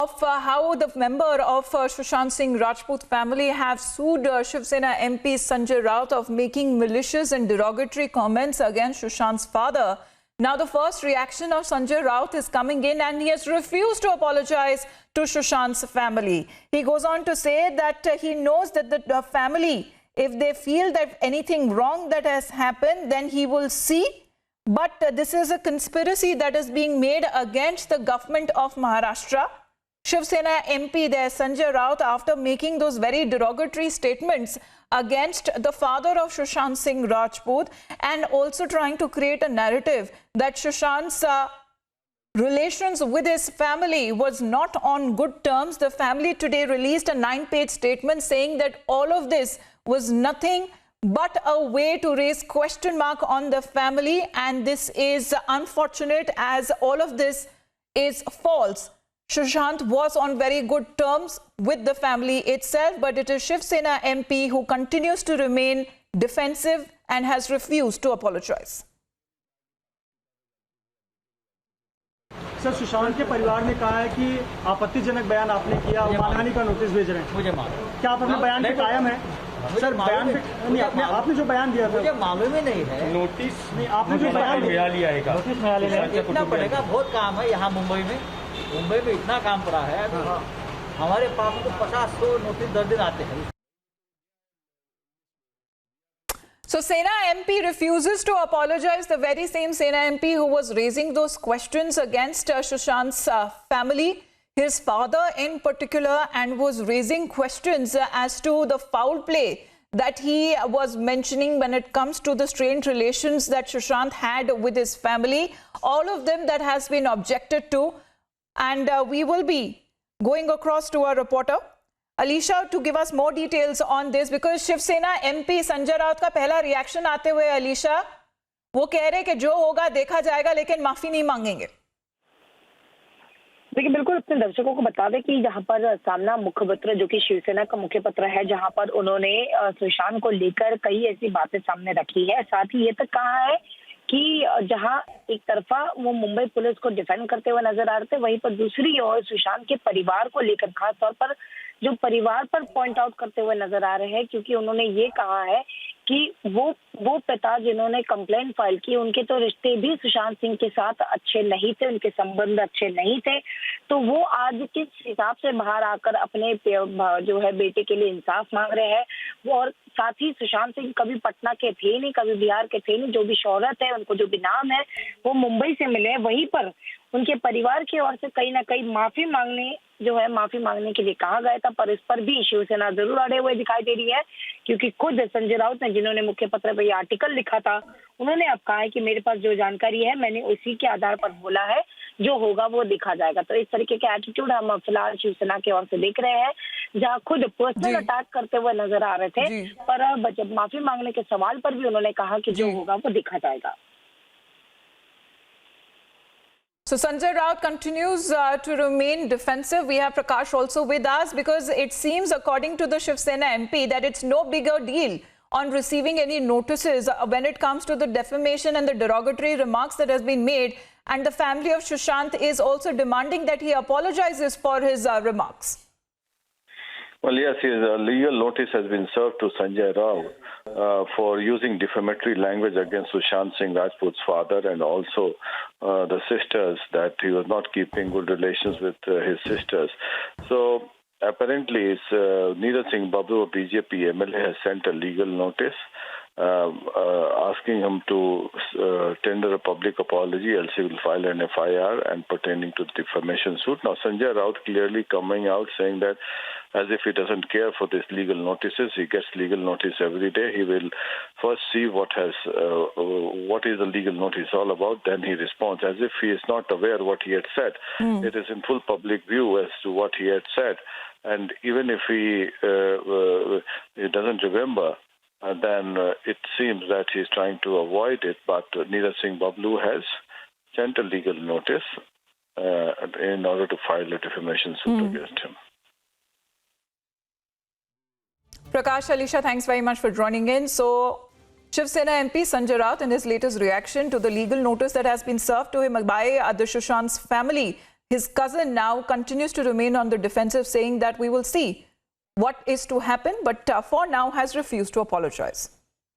of how the member of Sushant Singh Rajput family have sued Shiv Sena MP Sanjay Raut of making malicious and derogatory comments against Sushant's father. Now the first reaction of Sanjay Raut is coming in, and he has refused to apologize to Sushant's family. He goes on to say that he knows that the family, if they feel that anything wrong that has happened, then he will see. But this is a conspiracy that is being made against the government of Maharashtra. Shiv Sena MP there, Sanjay Raut, after making those very derogatory statements against the father of Sushant Singh Rajput, and also trying to create a narrative that Sushant's relations with his family was not on good terms. The family today released a 9-page statement saying that all of this was nothing but a way to raise question mark on the family, and this is unfortunate as all of this is false. Sushant was on very good terms with the family itself, but it is Shiv Sena MP who continues to remain defensive and has refused to apologize. Sir, Sushant के परिवार ने कहा है कि आपत्तिजनक बयान आपने किया और मानहानि का नोटिस भेज रहे हैं। मुझे मालूम, क्या आप अपने बयान पे कायम है? सर, बयान पे नहीं, आपने जो बयान दिया था मुझे मालूम ही नहीं है। नोटिस नहीं, आपने जो बयान दिया नोटिस इतना पड़ेगा, बहुत काम है यहाँ मुंबई में इतना काम पड़ा है। हमारे पास तो 50-100 नोटिस दर दिन आते हैं। So Sena MP refuses to apologize, the very same Sena MP who was raising those questions against Sushant's family, his father in particular, and was raising questions as to the foul play that he was mentioning when it comes to the strained relations that Sushant had with his family. All of them that has been objected to, and we will be going across to our reporter Alisha to give us more details on this, because Shiv Sena MP Sanjay Raut का पहला reaction आते हुए अलीशा वो कह रहे कि जो होगा देखा जाएगा, लेकिन माफी नहीं मांगेंगे। देखिए, बिल्कुल अपने दर्शकों को बता दें कि यहाँ पर सामना मुखपत्र, जो कि शिवसेना का मुखपत्र है, जहाँ पर उन्होंने सुशांत को लेकर कई ऐसी बातें सामने रखी है। साथ ही ये तक कहा है कि जहां एक तरफा वो मुंबई पुलिस को डिफेंड करते हुए नजर आ रहे थे, वहीं पर दूसरी ओर सुशांत के परिवार को लेकर खास तौर पर जो परिवार पर पॉइंट आउट करते हुए नजर आ रहे हैं, क्योंकि उन्होंने ये कहा है कि वो पिता जिन्होंने कंप्लेंट फाइल की, उनके तो रिश्ते भी सुशांत सिंह के साथ अच्छे नहीं थे, उनके संबंध अच्छे नहीं थे, तो वो आज किस हिसाब से बाहर आकर अपने जो है बेटे के लिए इंसाफ मांग रहे हैं। वो और साथ ही सुशांत सिंह कभी पटना के थे नहीं, कभी बिहार के थे नहीं, जो भी शोहरत है, उनको जो भी नाम है, वो मुंबई से मिले। वहीं पर उनके परिवार की ओर से कहीं ना कहीं माफी मांगने के लिए कहा गया था, पर इस पर भी शिवसेना जरूर अड़े हुए दिखाई दे रही है, क्योंकि खुद संजय राउत ने, जिन्होंने मुख्य पत्र पर यह आर्टिकल लिखा था, उन्होंने अब कहा है कि मेरे पास जो जानकारी है मैंने उसी के आधार पर बोला है, जो होगा वो देखा जाएगा। तो इस तरीके के एटीट्यूड हम फिलहाल शिवसेना की ओर से देख रहे हैं, जहां खुद पर्सनल अटैक करते हुए नजर आ रहे थे, पर जब माफी मांगने के सवाल पर भी उन्होंने कहा कि जो होगा वो देखा जाएगा। So Sanjay Raut continues to remain defensive. We have Prakash also with us, because it seems, according to the Shiv Sena MP, that it's no bigger deal on receiving any notices when it comes to the defamation and the derogatory remarks that has been made, and the family of Sushant is also demanding that he apologizes for his remarks. Well, yes, his legal notice has been served to Sanjay Raut for using defamatory language against Sushant Singh Rajput's father, and also the sisters, that he was not keeping good relations with his sisters. So apparently, Neeraj Singh Bablu, a BJP MLA, has sent a legal notice asking him to tender a public apology, else he will file an FIR and pertaining to the defamation suit. Now, Sanjay Raut clearly coming out saying that as if he doesn't care for these legal notices. He gets legal notice every day. He will first see what is the legal notice all about, then he responds, as if he is not aware what he had said. It is in full public view as to what he had said, and even if he doesn't remember, then it seems that he's trying to avoid it. But Neeraj Singh Bablu has sent a legal notice in order to file a defamation suit against him. Prakash, Alisha, thanks very much for joining in. So Shiv Sena MP Sanjay Raut, in his latest reaction to the legal notice that has been served to him by the Sushant's family, His cousin now continues to remain on the defensive, saying that we will see what is to happen, but for now has refused to apologize.